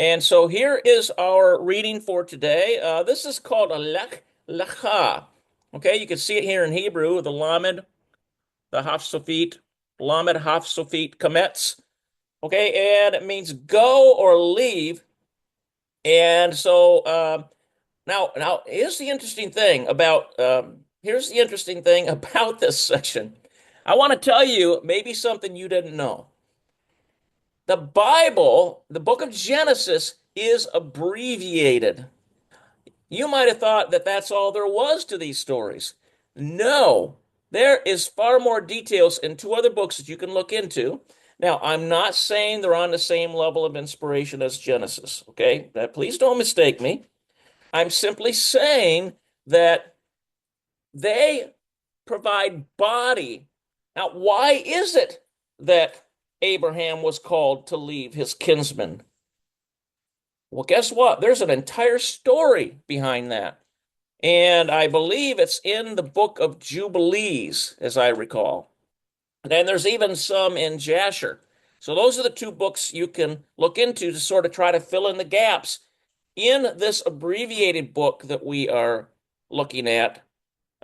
And so here is our reading for today. This is called a Lech Lecha. Okay, you can see it here in Hebrew, the Lamed, the Haf Sofit, Lamed Haf Sofit Kametz. Okay, and it means go or leave. And so now here's the interesting thing about this section. I want to tell you maybe something you didn't know. The Bible, the book of Genesis, is abbreviated. You might have thought that that's all there was to these stories. No, there is far more details in two other books that you can look into. Now, I'm not saying they're on the same level of inspiration as Genesis, okay? Please don't mistake me. I'm simply saying that they provide body. Now, why is it that Abraham was called to leave his kinsmen? Well, guess what? There's an entire story behind that. And I believe it's in the book of Jubilees, as I recall. And there's even some in Jasher. So those are the two books you can look into to sort of try to fill in the gaps in this abbreviated book that we are looking at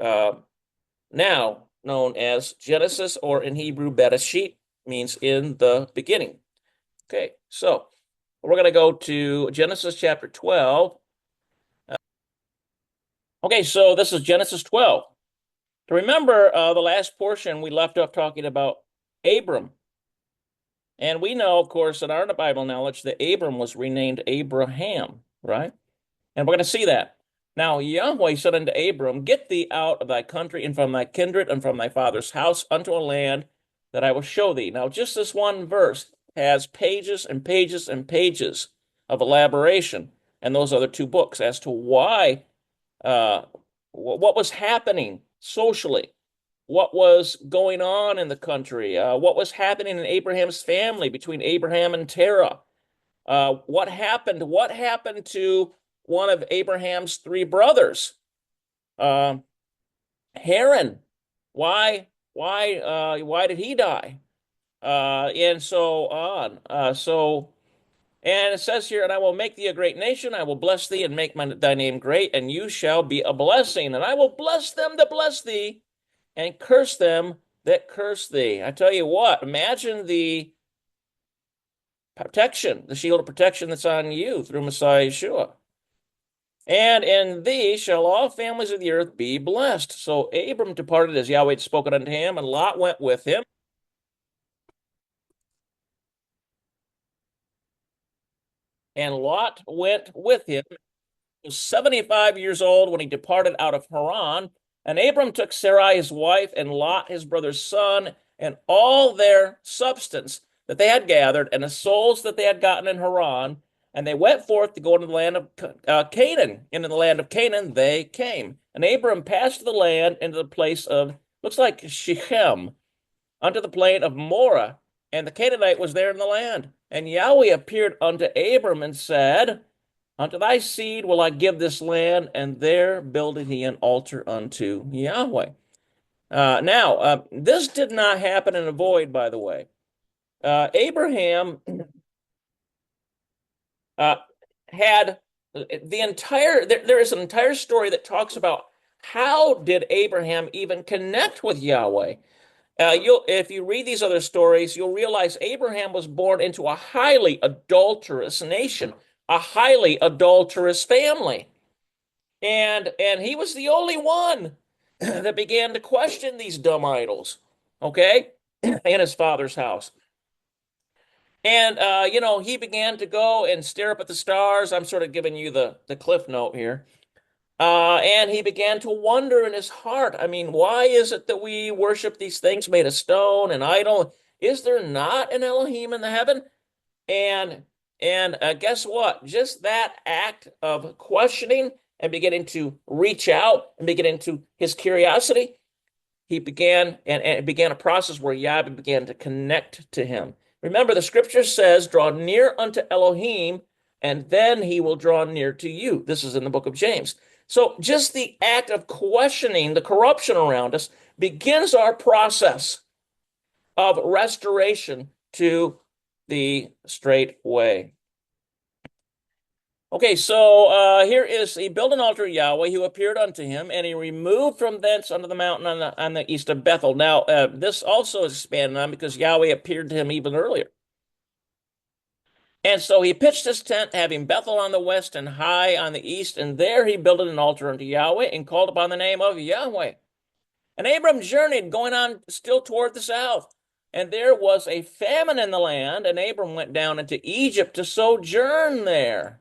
uh, now, known as Genesis, or in Hebrew, Bereshit, means in the beginning. Okay, so we're going to go to Genesis chapter 12. Okay, so this is Genesis 12. To remember the last portion, we left off talking about Abram. And we know, of course, in our Bible knowledge that Abram was renamed Abraham, right? And we're going to see that. Now, Yahweh said unto Abram, Get thee out of thy country and from thy kindred and from thy father's house unto a land that I will show thee. Now, just this one verse has pages and pages and pages of elaboration in those other two books as to why, what was happening socially, what was going on in the country, what was happening in Abraham's family between Abraham and Terah, what happened to one of Abraham's three brothers, uh, Haran. Why did he die? And so on. And it says here, and I will make thee a great nation. I will bless thee and make thy name great, and you shall be a blessing. And I will bless them that bless thee, and curse them that curse thee. I tell you what, imagine the protection, the shield of protection that's on you through Messiah Yeshua. And in thee shall all families of the earth be blessed. So Abram departed as Yahweh had spoken unto him, and Lot went with him. And Lot went with him. He was 75 years old when he departed out of Haran. And Abram took Sarai his wife, and Lot his brother's son, and all their substance that they had gathered, and the souls that they had gotten in Haran, and they went forth to go into the land of Canaan. Into the land of Canaan they came. And Abram passed the land into the place of, looks like Shechem, unto the plain of Moreh, and the Canaanite was there in the land. And Yahweh appeared unto Abram and said, Unto thy seed will I give this land, and there builded he an altar unto Yahweh. Now, this did not happen in a void, by the way. Abraham uh, had the entire, there is an entire story that talks about how did Abraham even connect with Yahweh. If you read these other stories, you'll realize Abraham was born into a highly adulterous nation, a highly adulterous family. And he was the only one that began to question these dumb idols, okay, in his father's house. And he began to go and stare up at the stars. I'm sort of giving you the cliff note here. And he began to wonder in his heart. I mean, why is it that we worship these things made of stone and idol? Is there not an Elohim in the heaven? And guess what? Just that act of questioning and beginning to reach out and beginning to his curiosity, he began and it began a process where Yahweh began to connect to him. Remember, the scripture says, "Draw near unto Elohim, and then he will draw near to you." This is in the book of James. So just the act of questioning the corruption around us begins our process of restoration to the straight way. Okay, so here is he built an altar to Yahweh who appeared unto him, and he removed from thence unto the mountain on the east of Bethel. Now, this also is expanded on because Yahweh appeared to him even earlier. And so he pitched his tent, having Bethel on the west and Hai on the east, and there he builded an altar unto Yahweh and called upon the name of Yahweh. And Abram journeyed, going on still toward the south. And there was a famine in the land, and Abram went down into Egypt to sojourn there.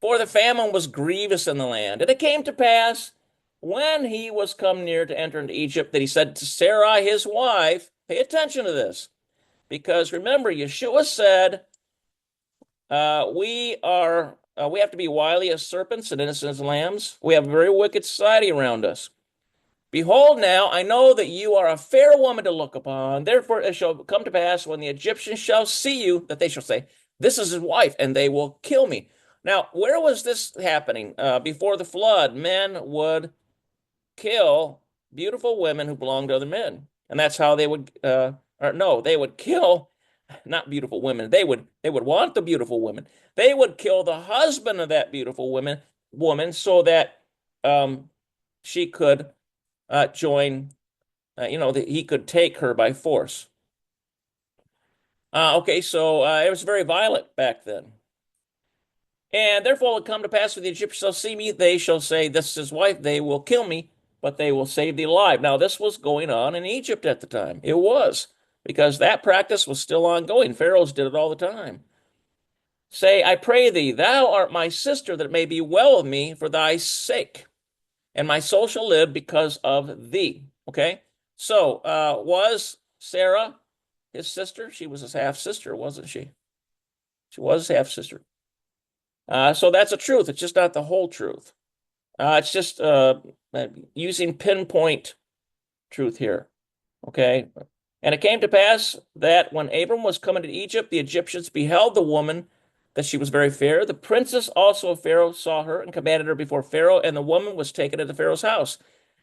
For the famine was grievous in the land. And it came to pass, when he was come near to enter into Egypt, that he said to Sarai his wife, pay attention to this, because remember, Yeshua said, we have to be wily as serpents and innocent as lambs. We have a very wicked society around us. Behold, now I know that you are a fair woman to look upon. Therefore it shall come to pass when the Egyptians shall see you, that they shall say, this is his wife, and they will kill me. Now, where was this happening? Before the flood, men would kill beautiful women who belonged to other men. And that's how they would, or no, they would kill not beautiful women. They would want the beautiful women. They would kill the husband of that beautiful woman so that she could join, he could take her by force. Okay, so it was very violent back then. And therefore it will come to pass when the Egyptians shall see me, they shall say, this is his wife, they will kill me, but they will save thee alive. Now, this was going on in Egypt at the time. It was, because that practice was still ongoing. Pharaohs did it all the time. Say, I pray thee, thou art my sister, that it may be well with me for thy sake, and my soul shall live because of thee. Okay? So, was Sarah his sister? She was his half sister, wasn't she? She was half sister. So that's a truth. It's just not the whole truth. It's just using pinpoint truth here. Okay. And it came to pass that when Abram was coming to Egypt, the Egyptians beheld the woman, that she was very fair. The princess also of Pharaoh saw her and commanded her before Pharaoh, and the woman was taken into Pharaoh's house.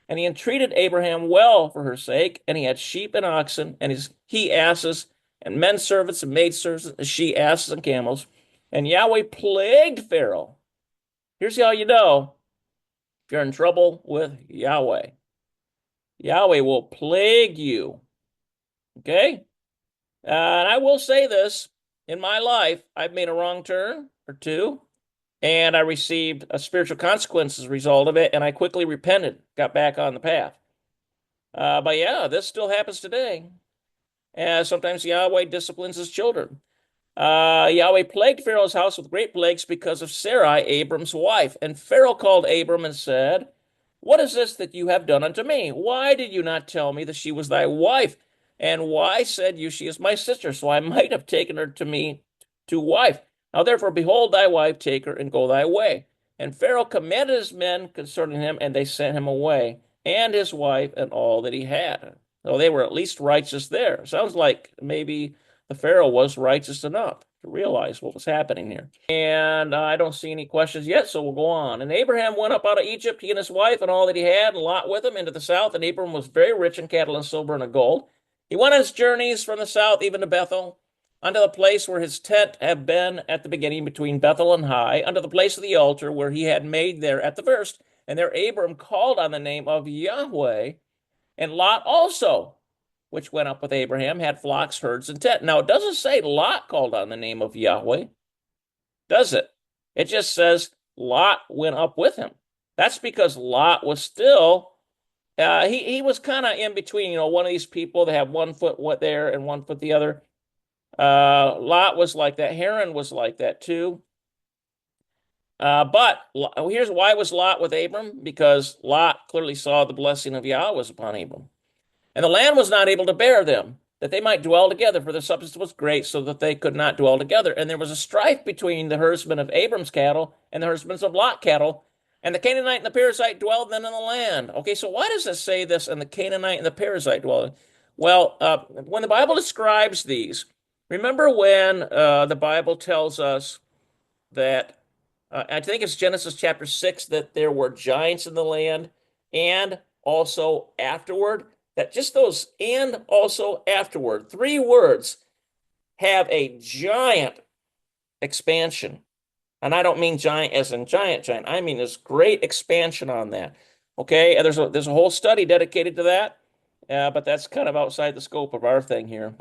And he entreated Abraham well for her sake, and he had sheep and oxen, and his he asses, and men servants and maid servants, she asses and camels. And Yahweh plagued Pharaoh. Here's how you know if you're in trouble with Yahweh. Yahweh will plague you. Okay? And I will say this, in my life, I've made a wrong turn or two, and I received a spiritual consequence as a result of it, and I quickly repented, got back on the path. But yeah, this still happens today. Sometimes Yahweh disciplines his children. Yahweh plagued Pharaoh's house with great plagues because of Sarai, Abram's wife. And Pharaoh called Abram and said, what is this that you have done unto me? Why did you not tell me that she was thy wife? And why said you, she is my sister? So I might have taken her to me to wife. Now therefore, behold thy wife, take her and go thy way. And Pharaoh commanded his men concerning him, and they sent him away, and his wife, and all that he had. So they were at least righteous there. Sounds like maybe the Pharaoh was righteous enough to realize what was happening here. And I don't see any questions yet, so we'll go on. And Abraham went up out of Egypt, he and his wife, and all that he had, and Lot with him, into the south. And Abram was very rich in cattle and silver and gold. He went on his journeys from the south, even to Bethel, unto the place where his tent had been at the beginning between Bethel and Hai, unto the place of the altar where he had made there at the first. And there Abram called on the name of Yahweh, and Lot also, which went up with Abraham, had flocks, herds, and tent. Now, it doesn't say Lot called on the name of Yahweh, does it? It just says Lot went up with him. That's because Lot was still, he was kind of in between, one of these people that have one foot there and one foot the other. Lot was like that. Haran was like that too. But here's why was Lot with Abram? Because Lot clearly saw the blessing of Yahweh was upon Abram. And the land was not able to bear them, that they might dwell together, for their substance was great, so that they could not dwell together. And there was a strife between the herdsmen of Abram's cattle and the herdsmen of Lot's cattle. And the Canaanite and the Perizzite dwelled then in the land. Okay, so why does it say this, and the Canaanite and the Perizzite dwell? Well, when the Bible describes these, remember when the Bible tells us that, I think it's Genesis chapter 6, that there were giants in the land, and also afterward, that just those and also afterward, three words have a giant expansion. And I don't mean giant as in giant, giant. I mean this great expansion on that. Okay, and there's a whole study dedicated to that, but that's kind of outside the scope of our thing here.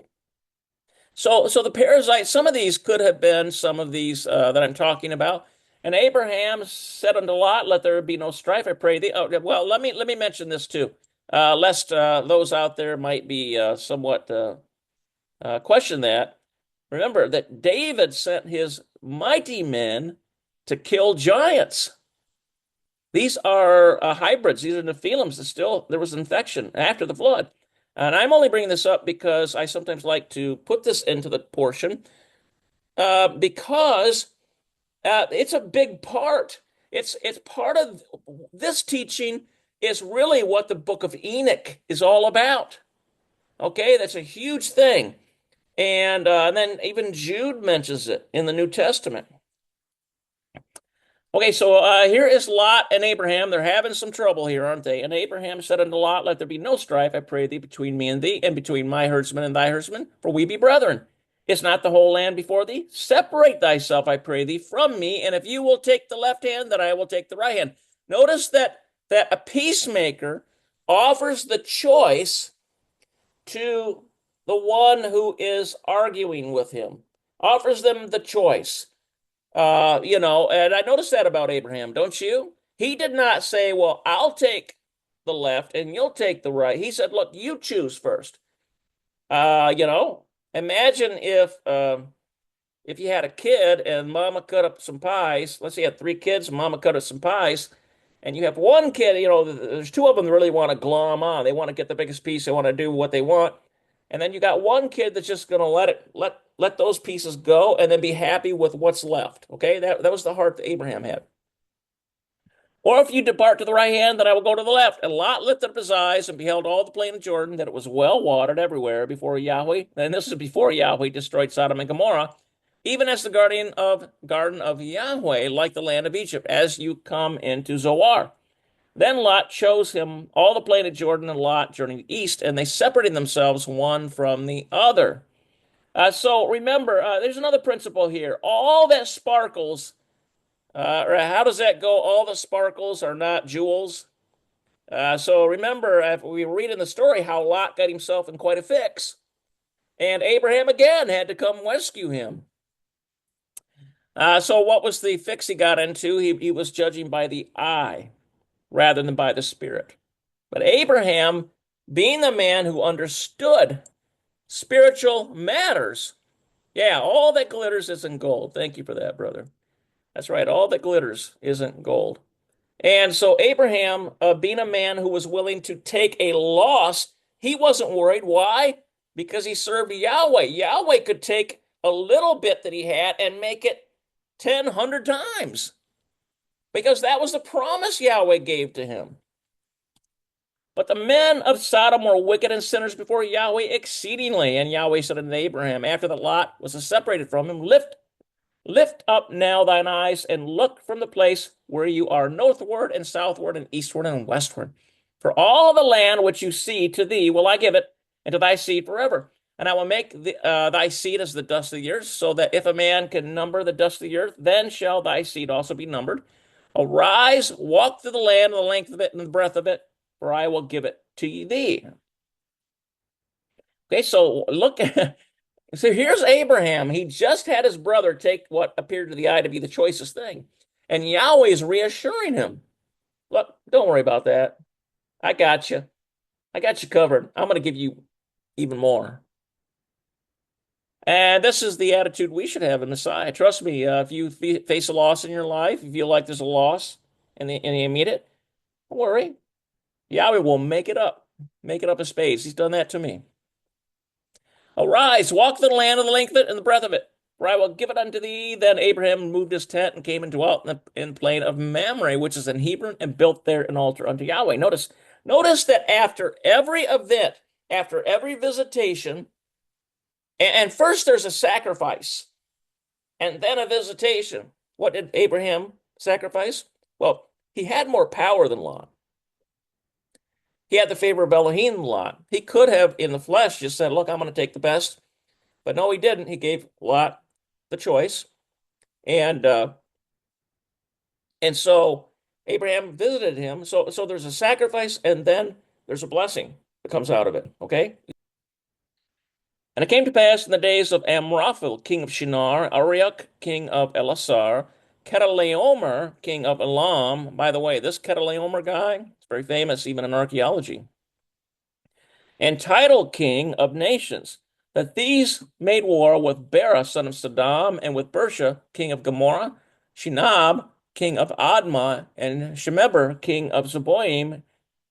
So the parasites, some of these could have been some of these that I'm talking about. And Abraham said unto Lot, "Let there be no strife, I pray thee." Oh, well, let me mention this too, lest those out there might be somewhat question that. Remember that David sent his mighty men to kill giants. These are hybrids. These are Nephilims. Still, there was infection after the flood. And I'm only bringing this up because I sometimes like to put this into the portion because it's a big part. It's part of this teaching is really what the book of Enoch is all about. Okay, that's a huge thing. And then even Jude mentions it in the New Testament. Okay, so here is Lot and Abraham. They're having some trouble here, aren't they? And Abraham said unto Lot, "Let there be no strife, I pray thee, between me and thee, and between my herdsmen and thy herdsmen, for we be brethren. Is not the whole land before thee? Separate thyself, I pray thee, from me, and if you will take the left hand, then I will take the right hand." Notice that a peacemaker offers the choice to the one who is arguing with him, offers them the choice. And I noticed that about Abraham, don't you? He did not say, "Well, I'll take the left and you'll take the right." He said, "Look, you choose first." Uh, you know, Imagine if you had a kid and mama cut up some pies. Let's say you had three kids, and mama cut up some pies, and you have one kid, there's two of them that really want to glom on. They want to get the biggest piece, they want to do what they want. And then you got one kid that's just gonna let those pieces go and then be happy with what's left. Okay, that was the heart that Abraham had. Or if you depart to the right hand, then I will go to the left. And Lot lifted up his eyes and beheld all the plain of Jordan, that it was well watered everywhere before Yahweh. And this is before Yahweh destroyed Sodom and Gomorrah, even as the garden of Yahweh, like the land of Egypt, as you come into Zoar. Then Lot chose him all the plain of Jordan, and Lot journeyed east, and they separated themselves one from the other. So remember, there's another principle here. All that sparkles, how does that go? All the sparkles are not jewels. So remember, if we read in the story how Lot got himself in quite a fix, and Abraham again had to come rescue him. So what was the fix he got into? He was judging by the eye rather than by the spirit. But Abraham, being the man who understood spiritual matters, yeah, all that glitters isn't gold. Thank you for that, brother. That's right. All that glitters isn't gold. And so Abraham, being a man who was willing to take a loss, he wasn't worried. Why? Because he served Yahweh. Yahweh could take a little bit that he had and make it 10, 100 times. Because that was the promise Yahweh gave to him. But the men of Sodom were wicked and sinners before Yahweh exceedingly. And Yahweh said unto Abraham, after that Lot was separated from him, Lift up now thine eyes and look from the place where you are northward and southward and eastward and westward. For all the land which you see, to thee will I give it, and to thy seed forever. And I will make thy seed as the dust of the earth, so that if a man can number the dust of the earth, then shall thy seed also be numbered. Arise, walk through the land, the length of it and the breadth of it, for I will give it to thee. Okay, so look at So here's Abraham. He just had his brother take what appeared to the eye to be the choicest thing. And Yahweh is reassuring him. Look, don't worry about that. I got you. I got you covered. I'm going to give you even more. And this is the attitude we should have in Messiah. Trust me, if you face a loss in your life, you feel like there's a loss and you meet it, don't worry. Yahweh will make it up. Make it up in spades. He's done that to me. Arise, walk the land of the length of it and the breadth of it, for I will give it unto thee. Then Abraham moved his tent and came and dwelt in the plain of Mamre, which is in Hebron, and built there an altar unto Yahweh. Notice that after every event, after every visitation, and first there's a sacrifice, and then a visitation. What did Abraham sacrifice? Well, he had more power than Lot. He had the favor of Elohim than Lot. He could have, in the flesh, just said, "Look, I'm going to take the best." But no, he didn't. He gave Lot the choice. And And so Abraham visited him. So there's a sacrifice and then there's a blessing that comes out of it. Okay. And it came to pass in the days of Amraphel, king of Shinar, Arioch, king of Elasar, Chedorlaomer, king of Elam. By the way, this Chedorlaomer guy is very famous even in archaeology. And Tidal, king of nations, that these made war with Bera, son of Saddam, and with Bersha, king of Gomorrah, Shinab, king of Admah, and Shemeber, king of Zeboim,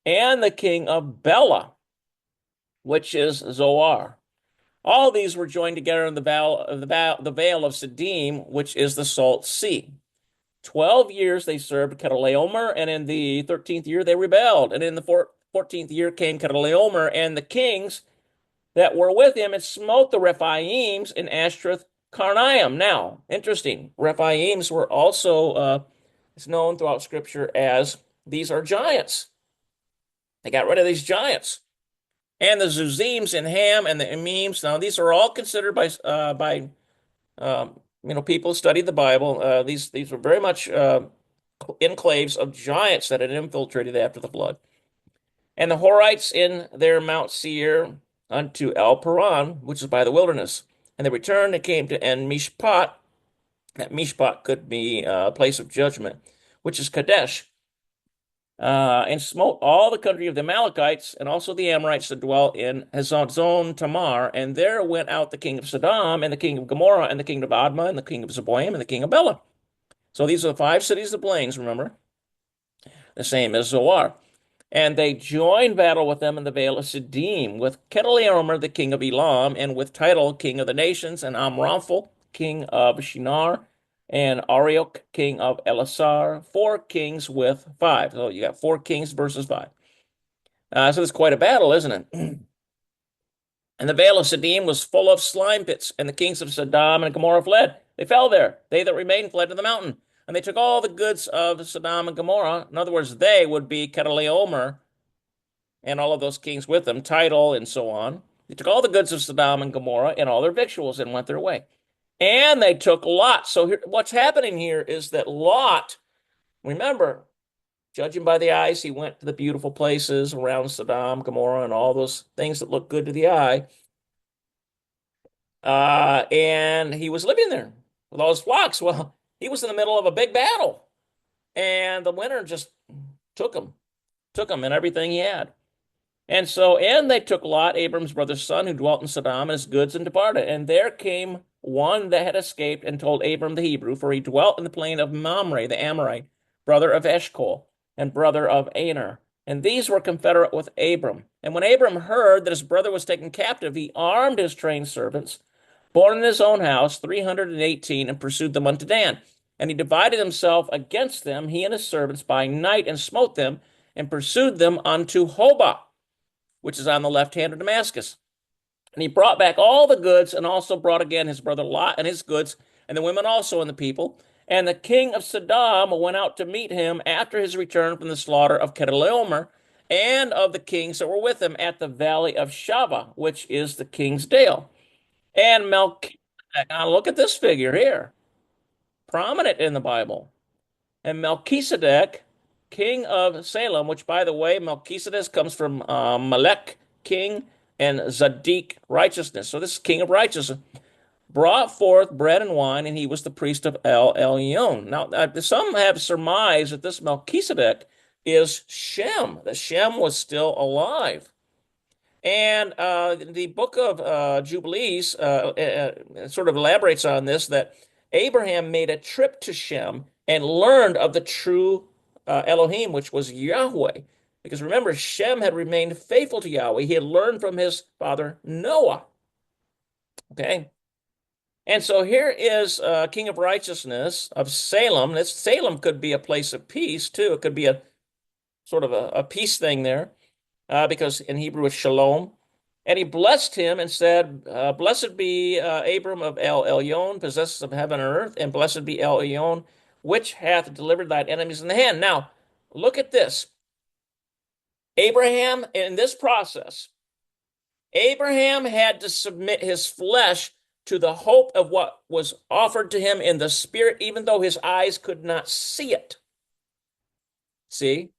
and the king of Bela, which is Zoar. All these were joined together in the vale of Siddim, which is the Salt Sea. 12 years they served Chedorlaomer, and in the 13th year they rebelled. And in the 14th year came Chedorlaomer and the kings that were with him and smote the Rephaims in Ashtaroth Karnaim. Now, interesting, Rephaims were also it's known throughout Scripture as these are giants. They got rid of these giants. And the Zuzims and Ham and the Emims. Now, these are all considered by people who study the Bible. These were very much enclaves of giants that had infiltrated after the flood. And the Horites in their Mount Seir unto El Paran, which is by the wilderness. And they returned and came to En Mishpat. That Mishpat could be a place of judgment, which is Kadesh. And smote all the country of the Amalekites and also the Amorites that dwell in Hazazon Tamar. And there went out the king of Sodom and the king of Gomorrah and the king of Admah and the king of Zeboim and the king of Bela. So these are the 5 cities of the plains, remember? The same as Zoar. And they joined battle with them in the vale of Siddim, with Chedorlaomer, the king of Elam, and with Tidal, king of the nations, and Amraphel, king of Shinar, and Arioch, king of Elasar, 4 kings with 5. So you got 4 kings versus 5. So it's quite a battle, isn't it? And the vale of Siddim was full of slime pits, and the kings of Sodom and Gomorrah fled. They fell there. They that remained fled to the mountain. And they took all the goods of Sodom and Gomorrah. In other words, they would be Chedorlaomer and all of those kings with them, Tidal and so on. They took all the goods of Sodom and Gomorrah and all their victuals and went their way. And they took Lot. So here, what's happening here is that Lot, remember, judging by the eyes, he went to the beautiful places around Sodom, Gomorrah, and all those things that look good to the eye. And he was living there with all his flocks. Well, he was in the middle of a big battle, and the winter just took him and everything he had. And they took Lot, Abram's brother's son, who dwelt in Sodom, and his goods, and departed. And there came one that had escaped and told Abram the Hebrew, for he dwelt in the plain of Mamre, the Amorite, brother of Eshcol, and brother of Aner. And these were confederate with Abram. And when Abram heard that his brother was taken captive, he armed his trained servants, born in his own house, 318, and pursued them unto Dan. And he divided himself against them, he and his servants, by night, and smote them, and pursued them unto Hobah, which is on the left hand of Damascus. And he brought back all the goods, and also brought again his brother Lot and his goods, and the women also and the people. And the king of Sodom went out to meet him after his return from the slaughter of Chedorlaomer and of the kings that were with him at the valley of Shaveh, which is the king's dale. And Melchizedek, now look at this figure here, prominent in the Bible. And Melchizedek, king of Salem, which, by the way, Melchizedek comes from Melech, king, and Zadik, righteousness. So this is king of righteousness, brought forth bread and wine, and he was the priest of El Elyon. Now, some have surmised that this Melchizedek is Shem, that Shem was still alive. And the book of Jubilees sort of elaborates on this, that Abraham made a trip to Shem and learned of the true Elohim, which was Yahweh. Because remember, Shem had remained faithful to Yahweh. He had learned from his father Noah. Okay? And so here is King of Righteousness of Salem. Salem could be a place of peace, too. It could be a sort of a peace thing there, because in Hebrew it's shalom. And he blessed him and said, Blessed be Abram of El Elyon, possessor of heaven and earth, and blessed be El Elyon, which hath delivered thine enemies in the hand. Now, look at this. Abraham, in this process, Abraham had to submit his flesh to the hope of what was offered to him in the spirit, even though his eyes could not see it. See,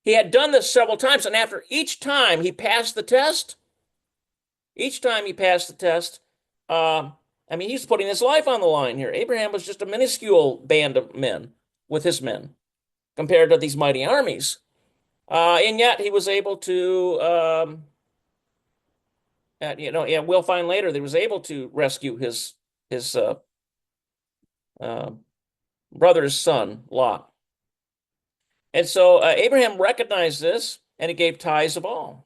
he had done this several times, and after each time he passed the test, each time he passed the test, uh, I mean, he's putting his life on the line here. Abraham was just a minuscule band of men with his men compared to these mighty armies. And yet he was able to, yeah, we'll find later that he was able to rescue his uh, brother's son, Lot. And so Abraham recognized this, and he gave tithes of all.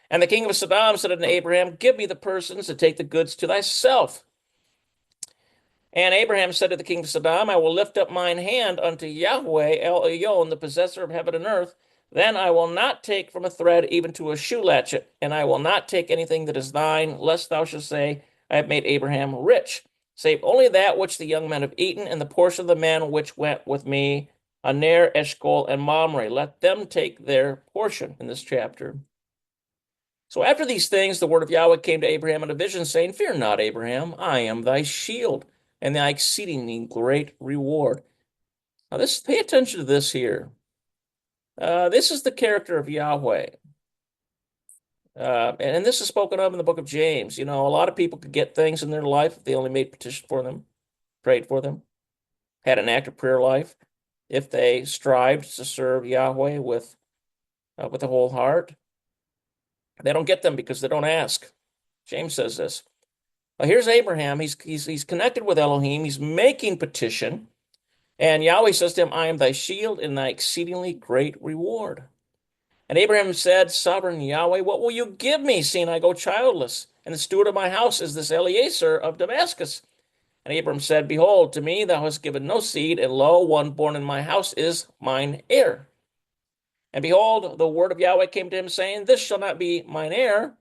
And the king of Sodom said unto Abraham, give me the persons to take the goods to thyself. And Abraham said to the king of Sodom, I will lift up mine hand unto Yahweh El Elyon, the possessor of heaven and earth. Then I will not take from a thread even to a shoe latchet, and I will not take anything that is thine, lest thou shouldst say, I have made Abraham rich, save only that which the young men have eaten, and the portion of the men which went with me, Aner, Eshcol, and Mamre. Let them take their portion in this chapter. So after these things, the word of Yahweh came to Abraham in a vision, saying, fear not, Abraham, I am thy shield, and thy exceedingly great reward. Now, pay attention to this here. This is the character of Yahweh. And this is spoken of in the book of James. You know, a lot of people could get things in their life if they only made petition for them, prayed for them, had an active prayer life, if they strived to serve Yahweh with a whole heart. They don't get them because they don't ask. James says this. Here's Abraham. He's connected with Elohim. He's making petition. And Yahweh says to him, I am thy shield and thy exceedingly great reward. And Abraham said, sovereign Yahweh, what will you give me, seeing I go childless? And the steward of my house is this Eliezer of Damascus. And Abram said, behold, to me thou hast given no seed, and lo, one born in my house is mine heir. And behold, the word of Yahweh came to him, saying, this shall not be mine heir,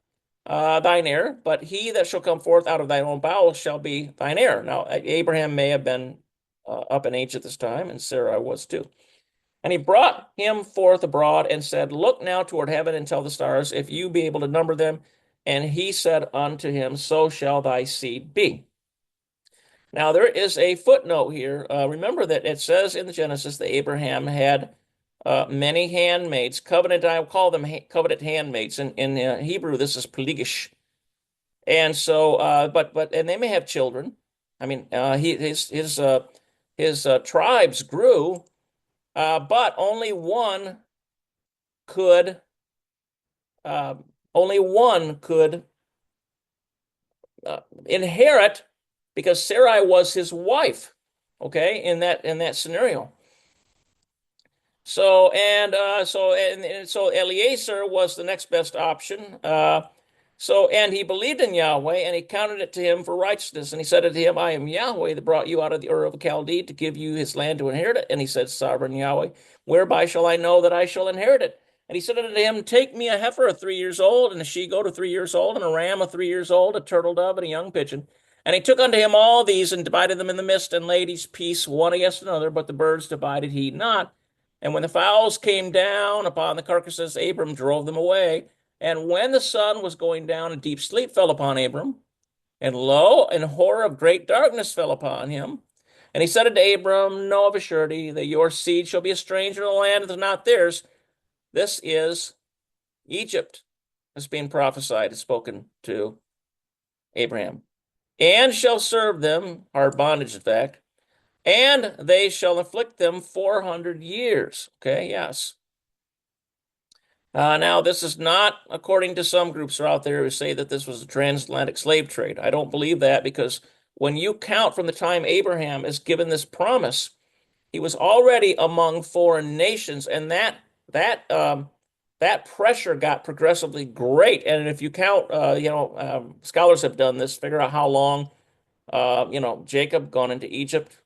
thine heir, but he that shall come forth out of thine own bowels shall be thine heir. Now, Abraham may have been up in age at this time, and Sarah was too. And he brought him forth abroad and said, look now toward heaven and tell the stars, if you be able to number them. And he said unto him, so shall thy seed be. Now, there is a footnote here. Remember that it says in the Genesis that Abraham had many handmaids, covenant, I will call them covenant handmaids. In Hebrew, this is peligish. And so, and they may have children. I mean, his tribes grew, but could, only one could inherit because Sarai was his wife. Okay, in that scenario. So so Eliezer was the next best option. And he believed in Yahweh, and he counted it to him for righteousness. And he said unto him, I am Yahweh that brought you out of the Ur of Chaldee to give you his land to inherit it. And he said, sovereign Yahweh, whereby shall I know that I shall inherit it? And he said unto him, take me a heifer of 3 years old, and a she-goat of 3 years old, and a ram of 3 years old, a turtle dove, and a young pigeon. And he took unto him all these, and divided them in the midst, and laid each piece one against another, but the birds divided he not. And when the fowls came down upon the carcasses, Abram drove them away. And when the sun was going down, a deep sleep fell upon Abram. And lo, an horror of great darkness fell upon him. And he said unto Abram, know of a surety that your seed shall be a stranger in a land that is not theirs. This is Egypt, as being prophesied and spoken to Abraham. And shall serve them, hard bondage, in fact, and they shall afflict them 400 years. Okay, yes. Now, this is not according to some groups are out there who say that this was a transatlantic slave trade. I don't believe that because when you count from the time Abraham is given this promise, he was already among foreign nations, and that pressure got progressively great. And if you count, scholars have done this, figure out how long, Jacob gone into Egypt.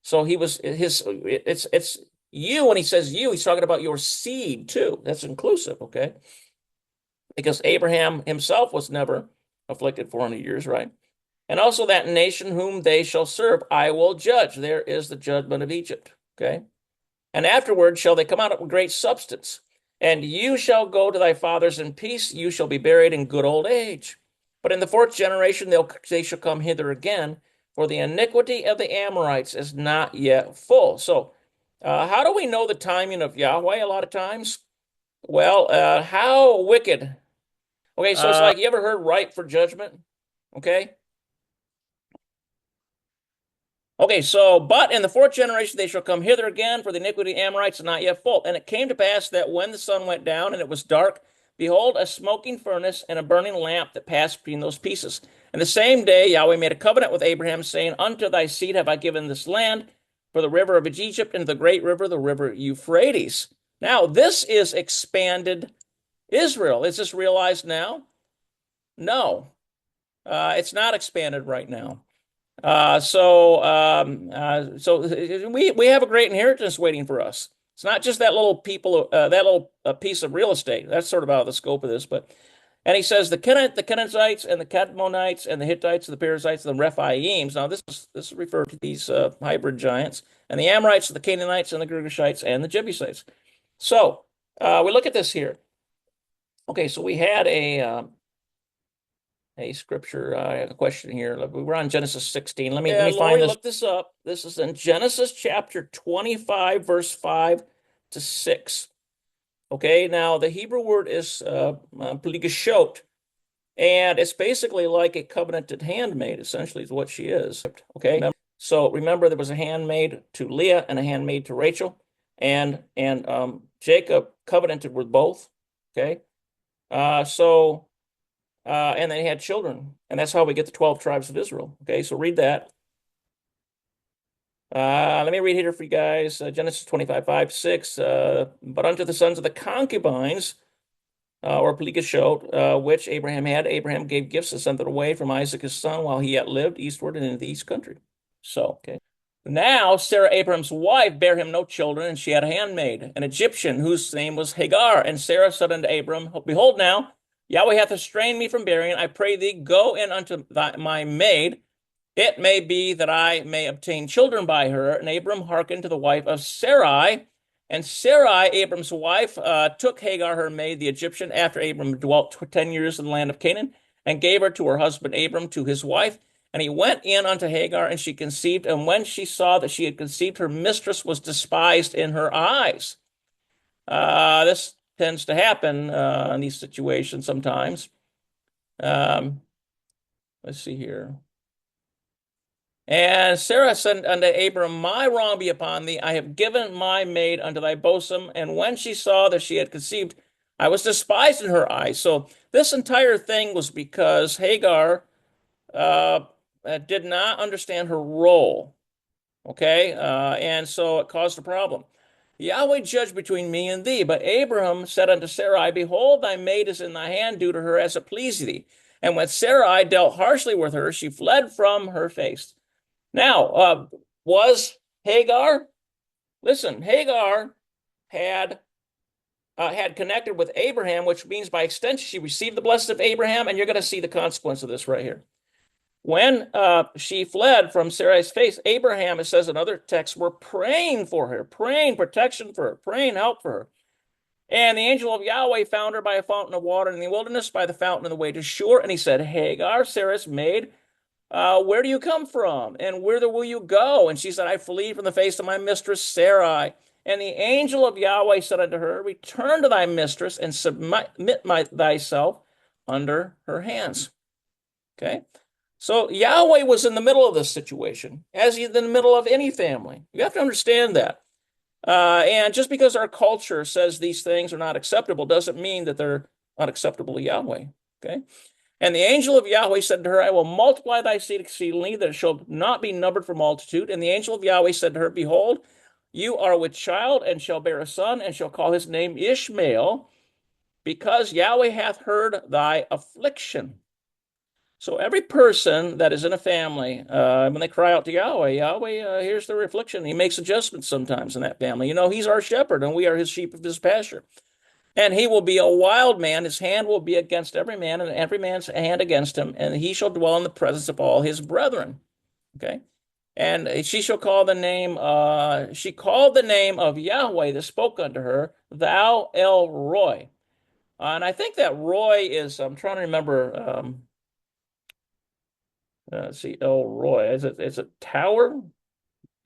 So he was it's you, when he says you, he's talking about your seed too. That's inclusive, okay? Because Abraham himself was never afflicted 400 years, right? And also that nation whom they shall serve, I will judge. There is the judgment of Egypt, okay? And afterward shall they come out with great substance. And you shall go to thy fathers in peace. You shall be buried in good old age. But in the fourth generation they shall come hither again, for the iniquity of the Amorites is not yet full. So How do we know the timing of Yahweh a lot of times? Well, how wicked. Okay, so it's like you ever heard ripe for judgment? Okay. Okay, so, but in the fourth generation they shall come hither again, for the iniquity of the Amorites is not yet full. And it came to pass that when the sun went down and it was dark, behold, a smoking furnace and a burning lamp that passed between those pieces. And the same day Yahweh made a covenant with Abraham, saying, Unto thy seed have I given this land, for the river of Egypt and the great river, the river Euphrates. Now, this is expanded Israel. Is this realized now? No, it's not expanded right now. So we have a great inheritance waiting for us. It's not just that little that little piece of real estate. That's sort of out of the scope of this. But and he says the Kenizzites and the Kadmonites and the Hittites, the Perizzites, and the Rephaims. Now this is referred to these hybrid giants, and the Amorites, the Canaanites, and the Girgashites, and the Jebusites. So we look at this here. Okay, so we had a scripture, a question here. We're on Genesis 16. Let me find this. Look this up. This is in Genesis chapter 25, verse 5 to 6. Okay, now the Hebrew word is pligashot, and it's basically like a covenanted handmaid, essentially, is what she is. Okay, so remember there was a handmaid to Leah and a handmaid to Rachel, and Jacob covenanted with both. Okay, so and they had children, and that's how we get the 12 tribes of Israel. Okay, so read that. Let me read here for you guys. Genesis 25, 5, 6. But unto the sons of the concubines, or Plegashot, which Abraham had, Abraham gave gifts and sent them away from Isaac his son while he yet lived eastward and into the east country. So, okay. Now Sarah, Abraham's wife, bare him no children, and she had a handmaid, an Egyptian, whose name was Hagar. And Sarah said unto Abram, Behold now, Yahweh hath restrained me from bearing. I pray thee, go in unto my maid. It may be that I may obtain children by her. And Abram hearkened to the wife of Sarai. And Sarai, Abram's wife, took Hagar, her maid, the Egyptian, after Abram dwelt 10 years in the land of Canaan, and gave her to her husband Abram, to his wife. And he went in unto Hagar, and she conceived. And when she saw that she had conceived, her mistress was despised in her eyes. This tends to happen in these situations sometimes. Let's see here. And Sarah said unto Abram, My wrong be upon thee. I have given my maid unto thy bosom. And when she saw that she had conceived, I was despised in her eyes. So this entire thing was because Hagar did not understand her role. Okay, and so it caused a problem. Yahweh judged between me and thee. But Abraham said unto Sarai, Behold, thy maid is in thy hand, do to her as it please thee. And when Sarai dealt harshly with her, she fled from her face. Now, was Hagar? Listen, Hagar had connected with Abraham, which means by extension she received the blessing of Abraham, and you're going to see the consequence of this right here. When she fled from Sarai's face, Abraham, it says in other texts, were praying for her, praying protection for her, praying help for her. And the angel of Yahweh found her by a fountain of water in the wilderness, by the fountain on the way to Shur. And he said, Hagar, Sarah's maid, where do you come from? And whither will you go? And she said, I flee from the face of my mistress Sarai. And the angel of Yahweh said unto her, Return to thy mistress and submit thyself under her hands. Okay. So Yahweh was in the middle of this situation, as he's in the middle of any family. You have to understand that. And just because our culture says these things are not acceptable doesn't mean that they're unacceptable to Yahweh. Okay. And the angel of Yahweh said to her, I will multiply thy seed exceedingly, that it shall not be numbered for multitude. And the angel of Yahweh said to her, Behold, you are with child, and shall bear a son, and shall call his name Ishmael, because Yahweh hath heard thy affliction. So every person that is in a family, when they cry out to Yahweh, Yahweh hears their affliction. He makes adjustments sometimes in that family. You know, he's our shepherd, and we are his sheep of his pasture. And he will be a wild man. His hand will be against every man, and every man's hand against him. And he shall dwell in the presence of all his brethren. Okay. And she shall call the name, she called the name of Yahweh that spoke unto her, Thou El Roy. And I think that Roy is, I'm trying to remember, let's see, El Roy. Is it tower?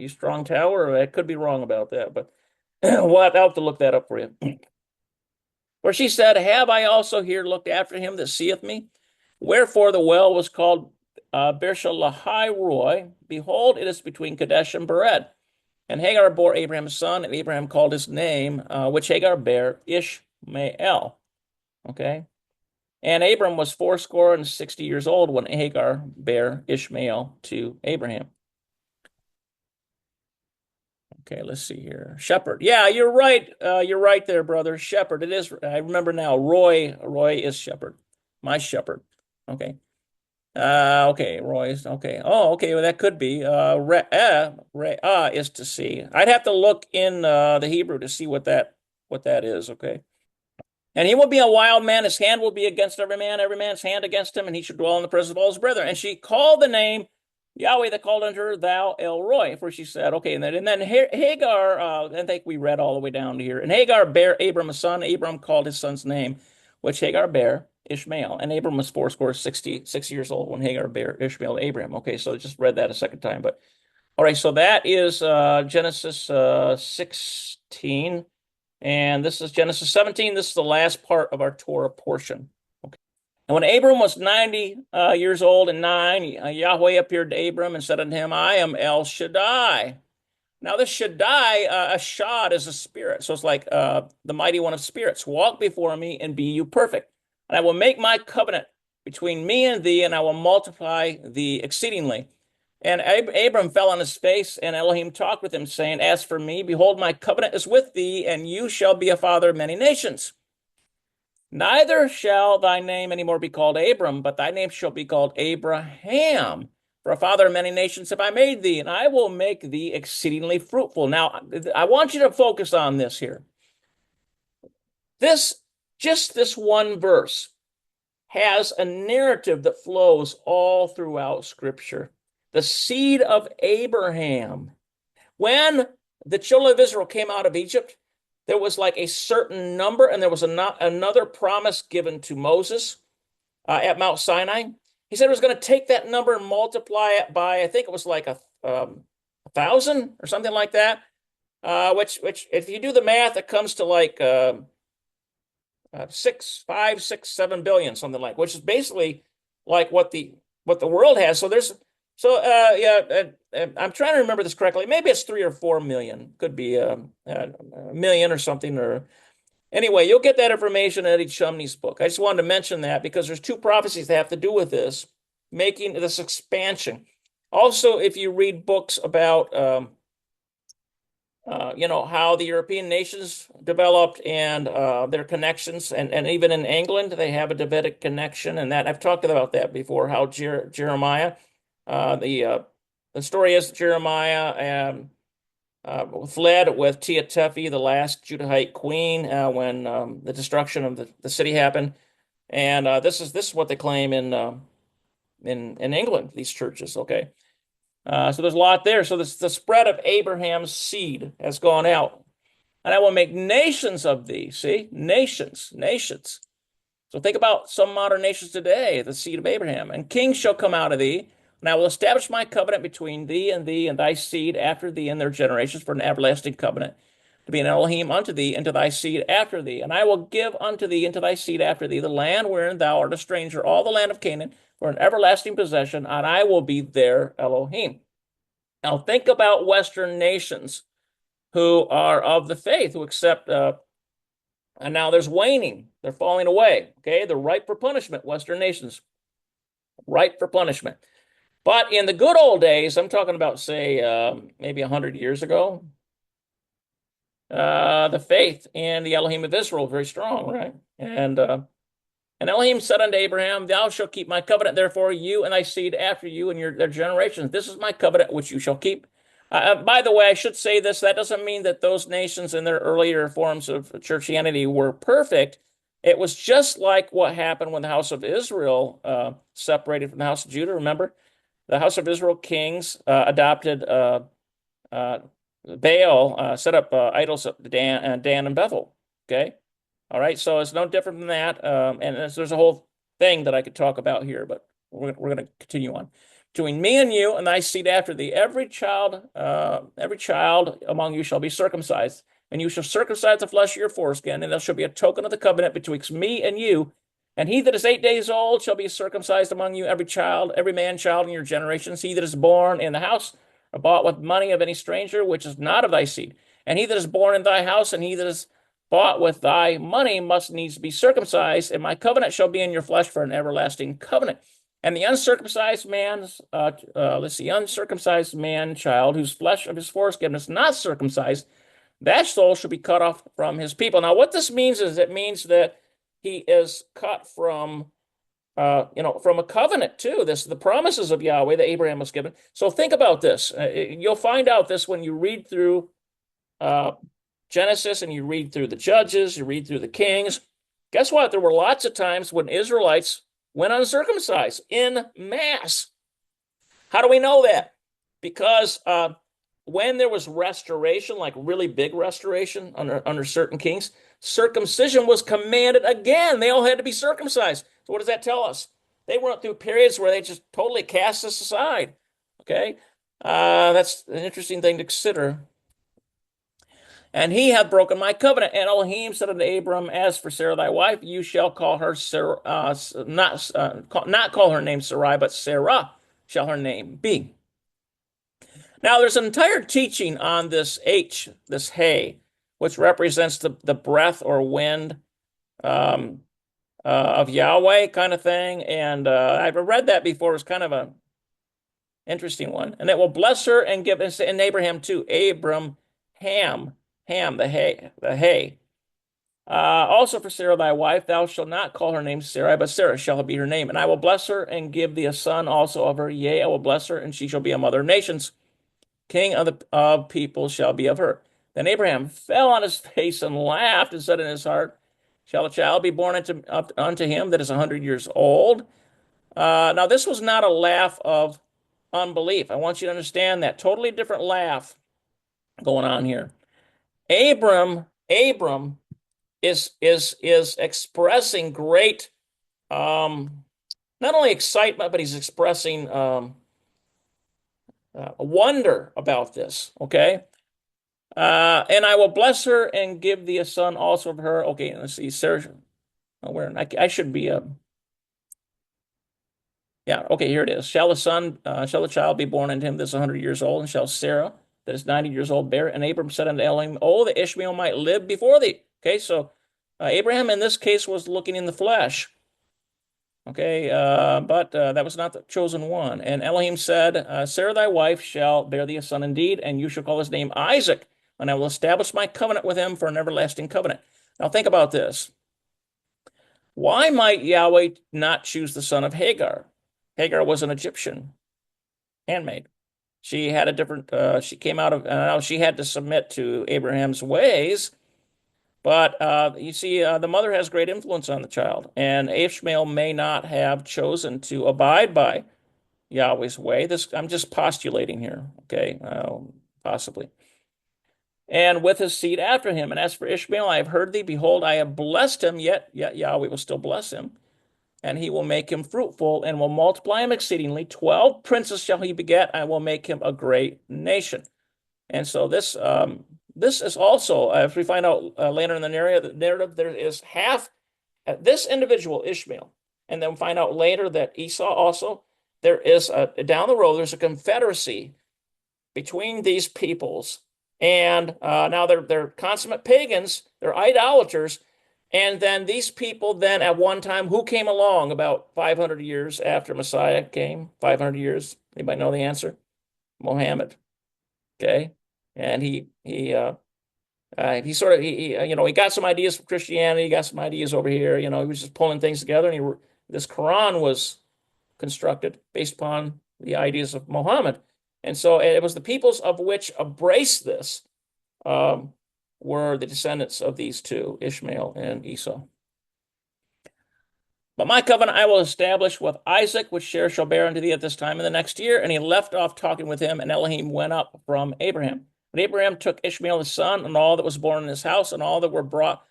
East Strong Tower. I could be wrong about that, but I'll have to look that up for you. Where she said, Have I also here looked after him that seeth me? Wherefore the well was called Beer-lahai-roi. Behold, it is between Kadesh and Bered. And Hagar bore Abraham a son, and Abraham called his name, which Hagar bare, Ishmael. Okay. And Abram was 60 years old when Hagar bare Ishmael to Abraham. Okay, let's see here. Shepherd. Yeah, you're right. You're right there, brother. Shepherd. It is. I remember now. Roy is shepherd. My shepherd. Okay. Okay. Roy is okay. Oh, okay. Well, that could be. Is to see. I'd have to look in the Hebrew to see what that is. Okay. And he will be a wild man. His hand will be against every man's hand against him, and he should dwell in the presence of all his brethren. And she called the name Yahweh that called unto her, Thou El Roi. For she said, okay, and then Hagar, I think we read all the way down to here. And Hagar bare Abram a son. Abram called his son's name, which Hagar bare Ishmael. And Abram was 66 years old when Hagar bare Ishmael to Abraham. Okay, so I just read that a second time. But all right, so that is Genesis 16. And this is Genesis 17. This is the last part of our Torah portion. Okay. And when Abram was 90 years old and 9, Yahweh appeared to Abram and said unto him, I am El Shaddai. Now, this Shaddai, a Shad is a spirit. So it's like the mighty one of spirits. Walk before me and be you perfect. And I will make my covenant between me and thee, and I will multiply thee exceedingly. And Abram fell on his face, and Elohim talked with him, saying, As for me, behold, my covenant is with thee, and you shall be a father of many nations. Neither shall thy name any more be called Abram, but thy name shall be called Abraham. For a father of many nations have I made thee, and I will make thee exceedingly fruitful. Now, I want you to focus on this here. Just this one verse has a narrative that flows all throughout Scripture. The seed of Abraham. When the children of Israel came out of Egypt, there was like a certain number, and there was another promise given to Moses at Mount Sinai. He said he was going to take that number and multiply it by, I think it was like 1,000 or something like that. Which, if you do the math, it comes to like 7 billion, something like, which is basically like what the world has. I'm trying to remember this correctly. Maybe it's 3 or 4 million. Could be a million or something. Or anyway, you'll get that information in Eddie Chumney's book. I just wanted to mention that because there's 2 prophecies that have to do with this, making this expansion. Also, if you read books about how the European nations developed and their connections, and even in England, they have a Davidic connection, and that I've talked about that before. How Jeremiah, the story is Jeremiah fled with Tia Tephi, the last Judahite queen, when the destruction of the city happened, and this is what they claim in England. These churches, okay. So there's a lot there. So the spread of Abraham's seed has gone out. And I will make nations of thee. See? Nations. So think about some modern nations today, the seed of Abraham. And kings shall come out of thee. And I will establish my covenant between thee and thy seed after thee and their generations for an everlasting covenant, to be an Elohim unto thee and to thy seed after thee. And I will give unto thee and to thy seed after thee the land wherein thou art a stranger, all the land of Canaan, for an everlasting possession, and I will be their Elohim. Now think about Western nations who are of the faith, who accept, and now there's waning. They're falling away. Okay, they're ripe for punishment. Western nations, ripe for punishment. But in the good old days, I'm talking about, say, maybe 100 years ago, the faith in the Elohim of Israel very strong, right? And Elohim said unto Abraham, Thou shalt keep my covenant, therefore you and thy seed after you and their generations. This is my covenant which you shall keep. By the way, I should say this. That doesn't mean that those nations in their earlier forms of churchianity were perfect. It was just like what happened when the house of Israel separated from the house of Judah. Remember, the house of Israel kings adopted Baal, set up idols of Dan and Bethel. Okay. All right, so it's no different than that. And there's a whole thing that I could talk about here, but we're going to continue on. between me and you and thy seed after thee. Every child among you shall be circumcised, and you shall circumcise the flesh of your foreskin, and there shall be a token of the covenant betwixt me and you. And he that is 8 days old shall be circumcised among you, every child, every man child in your generations. He that is born in the house or bought with money of any stranger, which is not of thy seed. And he that is born in thy house, and he that is bought with thy money must needs be circumcised, and my covenant shall be in your flesh for an everlasting covenant. And the uncircumcised uncircumcised man child, whose flesh of his foreskin is not circumcised, that soul shall be cut off from his people. Now, what this means is it means that he is cut from, from a covenant too. This the promises of Yahweh that Abraham was given. So think about this. You'll find out this when you read through Genesis and you read through the Judges, you read through the Kings. Guess what? There were lots of times when Israelites went uncircumcised in mass. How do we know that? Because when there was restoration, like really big restoration under certain kings, circumcision was commanded again. They all had to be circumcised. So what does that tell us? They went through periods where they just totally cast this aside. Okay? That's an interesting thing to consider. And he hath broken my covenant. And Elohim said unto Abram, as for Sarah thy wife, you shall call her Sarah, not call her name Sarai, but Sarah shall her name be. Now, there's an entire teaching on this this hay, which represents the breath or wind of Yahweh kind of thing. And I've read that before. It's kind of an interesting one. And it will bless her and give, and Abraham too, Ham, the hay. Also for Sarah thy wife, thou shalt not call her name Sarai, but Sarah shall be her name. And I will bless her and give thee a son also of her. Yea, I will bless her, and she shall be a mother of nations. King of people shall be of her. Then Abraham fell on his face and laughed and said in his heart, shall a child be born unto him that is 100 years old? Now, this was not a laugh of unbelief. I want you to understand that. Totally different laugh going on here. Abram is expressing great not only excitement, but he's expressing a wonder about this. Okay. And I will bless her and give thee a son also of her. Okay, let's see, Sarah. Oh, where I should be yeah, okay, here it is. Shall the child be born unto him that is 100 years old, and shall Sarah that is 90 years old bear? And Abram said unto Elohim, oh, that Ishmael might live before thee. Okay, so Abraham in this case was looking in the flesh. Okay, but that was not the chosen one. And Elohim said, Sarah thy wife shall bear thee a son indeed, and you shall call his name Isaac, and I will establish my covenant with him for an everlasting covenant. Now think about this. Why might Yahweh not choose the son of Hagar? Hagar was an Egyptian handmaid. She had a different, she came out of, she had to submit to Abraham's ways. But you see, the mother has great influence on the child, and Ishmael may not have chosen to abide by Yahweh's way. I'm just postulating here, okay? Possibly. And with his seed after him. And as for Ishmael, I have heard thee. Behold, I have blessed him, yet Yahweh will still bless him. And he will make him fruitful and will multiply him exceedingly. 12 princes shall he beget. I will make him a great nation. And so this is also, as we find out later in the narrative, there is half this individual, Ishmael, and then find out later that Esau also, there is down the road, there's a confederacy between these peoples. And now they're consummate pagans, they're idolaters. And then these people then at one time, who came along about 500 years after Messiah came? 500 years. Anybody know the answer? Mohammed. Okay. And he sort of, he got some ideas from Christianity, he got some ideas over here, he was just pulling things together. And this Quran was constructed based upon the ideas of Muhammad. And so it was the peoples of which embraced this, were the descendants of these two, Ishmael and Esau. But my covenant I will establish with Isaac, which Sarah shall bear unto thee at this time in the next year. And he left off talking with him, and Elohim went up from Abraham. But Abraham took Ishmael his son, and all that was born in his house, and all that were bought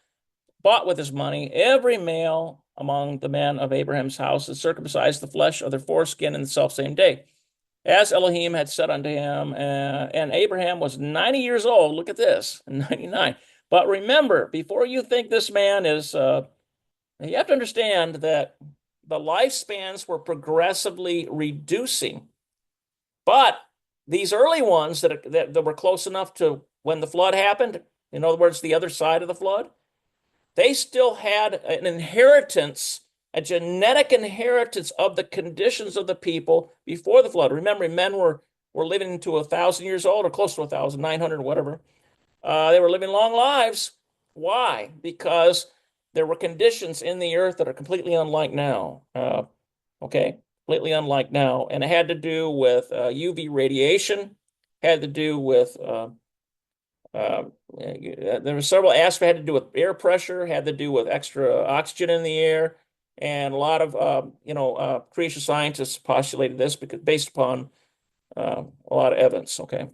with his money, every male among the men of Abraham's house, and circumcised the flesh of their foreskin in the selfsame day. as Elohim had said unto him. And Abraham was 90 years old. Look at this, 99. But remember, before you think this man is, you have to understand that the lifespans were progressively reducing. But these early ones that were close enough to when the flood happened, in other words, the other side of the flood, they still had an inheritance, a genetic inheritance of the conditions of the people before the flood. Remember, men were living to 1,000 years old or close to 1,900, whatever. They were living long lives. Why? Because there were conditions in the earth that are completely unlike now. Okay, completely unlike now, and it had to do with UV radiation, had to do with uh, there were several aspects had to do with air pressure, had to do with extra oxygen in the air, and a lot of creation scientists postulated this because based upon a lot of evidence. Okay.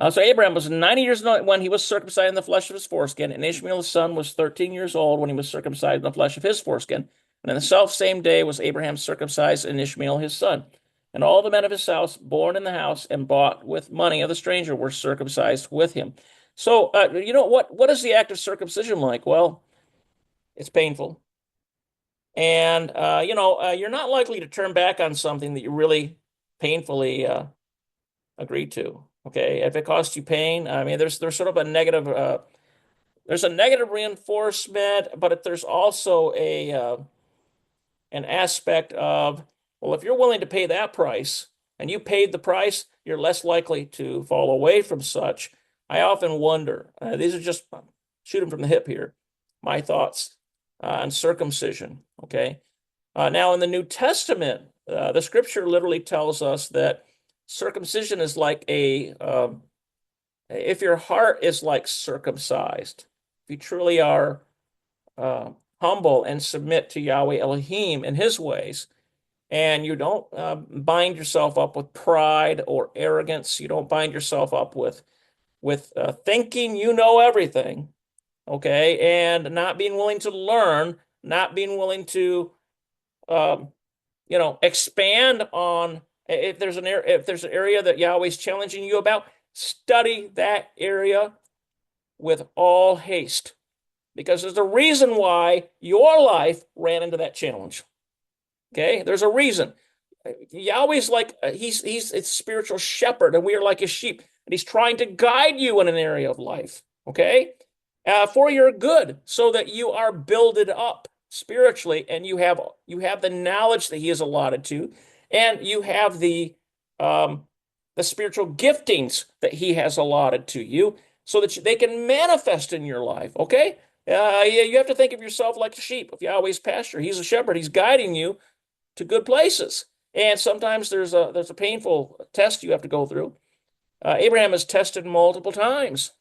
So Abraham was 90 years old when he was circumcised in the flesh of his foreskin, and Ishmael his son was 13 years old when he was circumcised in the flesh of his foreskin. And in the self same day was Abraham circumcised and Ishmael his son. And all the men of his house, born in the house and bought with money of the stranger, were circumcised with him. So, what is the act of circumcision like? Well, it's painful. And, you're not likely to turn back on something that you really painfully agreed to. Okay, if it costs you pain, I mean, there's sort of a negative there's a negative reinforcement, but there's also a an aspect of, well, if you're willing to pay that price and you paid the price, you're less likely to fall away from such. I often wonder, these are just shooting from the hip here, my thoughts on circumcision. Okay, now in the New Testament, the scripture literally tells us that circumcision is like if your heart is like circumcised, if you truly are humble and submit to Yahweh Elohim and his ways, and you don't bind yourself up with pride or arrogance, you don't bind yourself up with thinking you know everything, okay, and not being willing to learn, not being willing to um, expand on if there's an area that Yahweh's challenging you about, study that area with all haste, because there's a reason why your life ran into that challenge. Okay, there's a reason. Yahweh's like he's a spiritual shepherd, and we are like his sheep, and he's trying to guide you in an area of life. Okay, for your good, so that you are builded up spiritually, and you have the knowledge that he has allotted to, and you have the spiritual giftings that he has allotted to you, so that they can manifest in your life. Okay, you have to think of yourself like a sheep of Yahweh's pasture. He's a shepherd. He's guiding you to good places, and sometimes there's a painful test you have to go through. Abraham is tested multiple times.